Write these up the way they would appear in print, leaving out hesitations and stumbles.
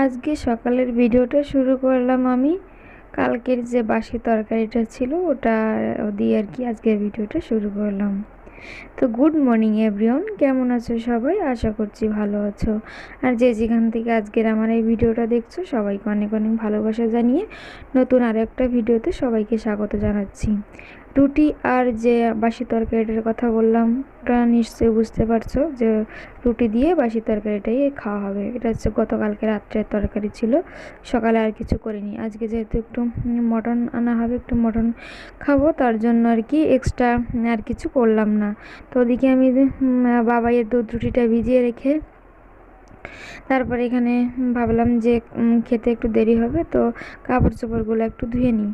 আজকে সকালের ভিডিওটা শুরু করলাম আমি কালকের যে বাসি তরকারিটা ছিল ওটা দিয়ে আর কি আজকের ভিডিওটা শুরু করলাম। তো গুড মর্নিং এভরিওয়ান, কেমন আছো সবাই? আশা করছি ভালো আছো। আর যে যেখান থেকে আজকের আমার এই ভিডিওটা দেখছো সবাইকে অনেক অনেক ভালোবাসা জানিয়ে নতুন আর একটা ভিডিওতে সবাইকে স্বাগত জানাচ্ছি। রুটি আর যে বাসি তরকারিটার কথা বললাম ওটা নিশ্চয়ই বুঝতে পারছো যে রুটি দিয়ে বাসি তরকারিটাই খাওয়া হবে। এটা হচ্ছে গতকালকে রাত্রের তরকারি ছিল, সকালে আর কিছু করিনি। আজকে যেহেতু একটু মটন আনা হবে, একটু মটন খাবো, তার জন্য আর কি এক্সট্রা আর কিছু করলাম না। তো ওদিকে আমি বাবাইয়ের দুধ রুটিটা ভিজিয়ে রেখে তারপরে এখানে ভাবলাম যে খেতে একটু দেরি হবে, তো কাপড় চোপড়গুলো একটু ধুয়ে নিই।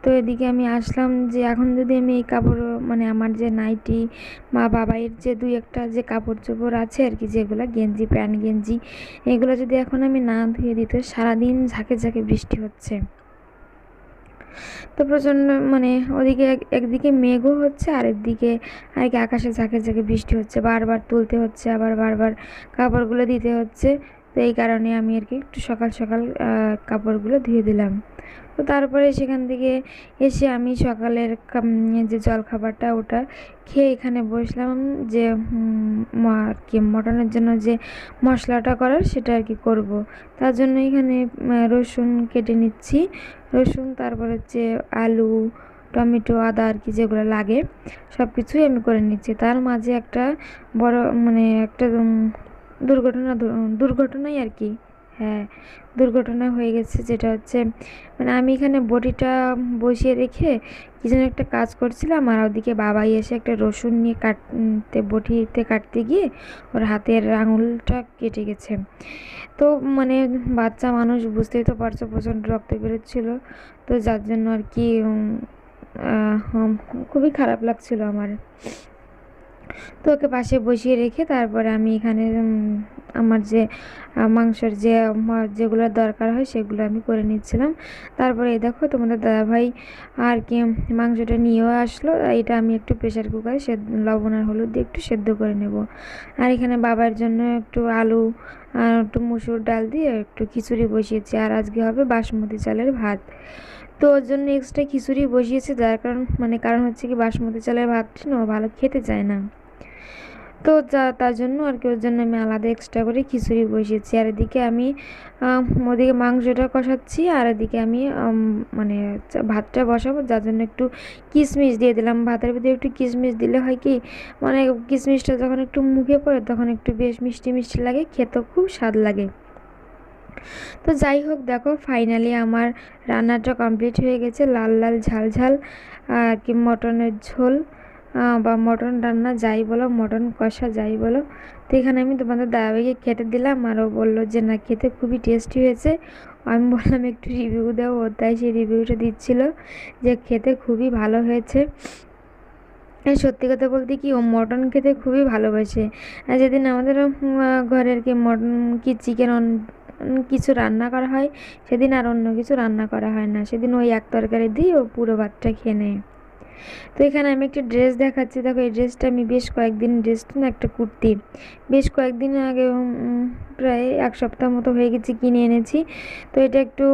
তো এদিকে আমি আসলাম যে এখন যদি আমি এই কাপড় মানে আমার যে নাইটি বা বাবাইয়ের যে দুই একটা যে কাপড় চোপড় আছে আর কি, যেগুলো গেঞ্জি প্যান্ট গেঞ্জি, এগুলো যদি এখন আমি না ধুয়ে দিই তো সারাদিন ঝাঁকে ঝাঁকে বৃষ্টি হচ্ছে। তো প্রচণ্ড মানে ওদিকে একদিকে মেঘও হচ্ছে আর একদিকে আর কি আকাশে ঝাঁকে ঝাঁকে বৃষ্টি হচ্ছে, বারবার তুলতে হচ্ছে আবার বারবার কাপড়গুলো দিতে হচ্ছে। তো এই কারণে আমি আর কি একটু সকাল সকাল কাপড়গুলো ধুয়ে দিলাম। তো তারপরে সেখান থেকে এসে আমি সকালের যে জলখাবারটা ওটা খেয়ে এখানে বসলাম যে আর কি মটনের জন্য যে মশলাটা করার সেটা আর কি করব। তার জন্য এখানে রসুন কেটে নিচ্ছি, রসুন তারপর হচ্ছে আলু টমেটো আদা আর কি যেগুলো লাগে সব কিছুই আমি করে নিচ্ছি। তার মাঝে একটা বড় মানে একটা দুর্ঘটনাই আর কি, হ্যাঁ দুর্ঘটনা হয়ে গেছে। যেটা হচ্ছে মানে আমি এখানে বটিটা বসিয়ে রেখে কি যেন একটা কাজ করছিলাম আর ওদিকে বাবাই এসে একটা রসুন নিয়ে বটিতে কাটতে গিয়ে ওর হাতের আঙুলটা কেটে গেছে। তো মানে বাচ্চা মানুষ বুঝতেই তো পারছো, প্রচণ্ড রক্ত বেরোচ্ছিল। তো যার জন্য আর কি খুবই খারাপ লাগছিল আমার। তো ওকে পাশে বসিয়ে রেখে তারপরে আমি এখানে আমার যে মাংসের যে যেগুলো দরকার হয় সেগুলো আমি করে নিচ্ছিলাম। তারপরে এই দেখো তোমাদের দাদাভাই আর কি মাংসটা নিয়েও আসলো। এটা আমি একটু প্রেশার কুকারে লবণ আর হলুদ দিয়ে একটু সেদ্ধ করে নেব। আর এখানে বাবার জন্য একটু আলু আর একটু মুসুর ডাল দিয়ে একটু খিচুড়ি বসিয়েছি। আর আজকে হবে বাসমতি চালের ভাত। তো ওর জন্য এক্সট্রা খিচুড়ি বসিয়েছে, যার কারণ হচ্ছে কি বাসমতি চালের ভাতটা না ও ভালো খেতে চায় না। তো তার জন্য আর কি ওর জন্য আমি আলাদা এক্সট্রা করে খিচুড়ি বসিয়েছি। আর এদিকে আমি ওদিকে মাংসটা কষাচ্ছি আর এদিকে আমি মানে ভাতটা বসাবো, যার জন্য একটু কিশমিশ দিয়ে দিলাম। ভাতের ভিতরে একটু কিশমিশ দিলে হয় কি মানে কিশমিশটা যখন একটু মুখে পড়ে তখন একটু বেশ মিষ্টি মিষ্টি লাগে, খেতেও খুব স্বাদ লাগে। তো যাই হোক, দেখো ফাইনালি আমার রান্নাটা কমপ্লিট হয়ে গেছে। লাল লাল ঝাল ঝাল আর কি মটনের ঝোল বা মটন রান্না যাই বলো, মটন কষা যাই বলো। তো এখানে আমি তোমাদের দাদাভাইকে খেতে দিলাম আর ও বললো যে না খেতে খুবই টেস্টি হয়েছে। আমি বললাম একটু রিভিউ দাও, ও তাই সেই রিভিউটা দিচ্ছিল যে খেতে খুবই ভালো হয়েছে। সত্যি কথা বলতে কি ও মটন খেতে খুবই ভালোবাসে। আর যেদিন আমাদের ঘরের কি মটন কি চিকেন কিছু রান্না করা হয় সেদিন আর অন্য কিছু রান্না করা হয় না, সেদিন ওই এক তরকারি দিয়ে ও পুরো ভাতটা খেয়ে নেয়। তো এখানে আমি একটা ড্রেস দেখাচ্ছি, দেখো এই ড্রেসটা আমি ড্রেসটা না একটা কুর্তি বেশ কয়েকদিন আগে প্রায় এক সপ্তাহ মতো হয়ে গেছে কিনে এনেছি। তো এটা একটু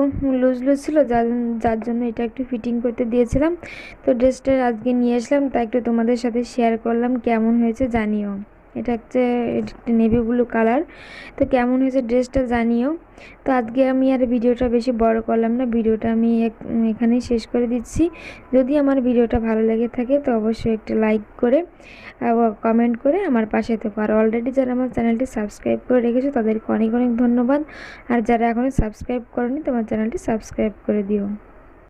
লুজ লুজ ছিল, যার জন্য এটা একটু ফিটিং করতে দিয়েছিলাম। তো ড্রেসটা আজকে নিয়ে আসলাম, তাই একটু তোমাদের সাথে শেয়ার করলাম, কেমন হয়েছে জানিও। এটা হচ্ছে নেভি ব্লু কালার। তো কেমন হয়েছে ড্রেসটা জানিও। তো আজকে আমি আর ভিডিওটা বেশি বড় করলাম না, ভিডিওটা আমি এখানেই শেষ করে দিচ্ছি। যদি আমার ভিডিওটা ভালো লেগে থাকে তো অবশ্যই একটা লাইক করে কমেন্ট করে আমার পাশে থেকো। আর অলরেডি যারা আমার চ্যানেলটি সাবস্ক্রাইব করে রেখেছো তাদেরকে অনেক অনেক ধন্যবাদ। আর যারা এখনও সাবস্ক্রাইব করনি তোমার চ্যানেলটি সাবস্ক্রাইব করে দিও।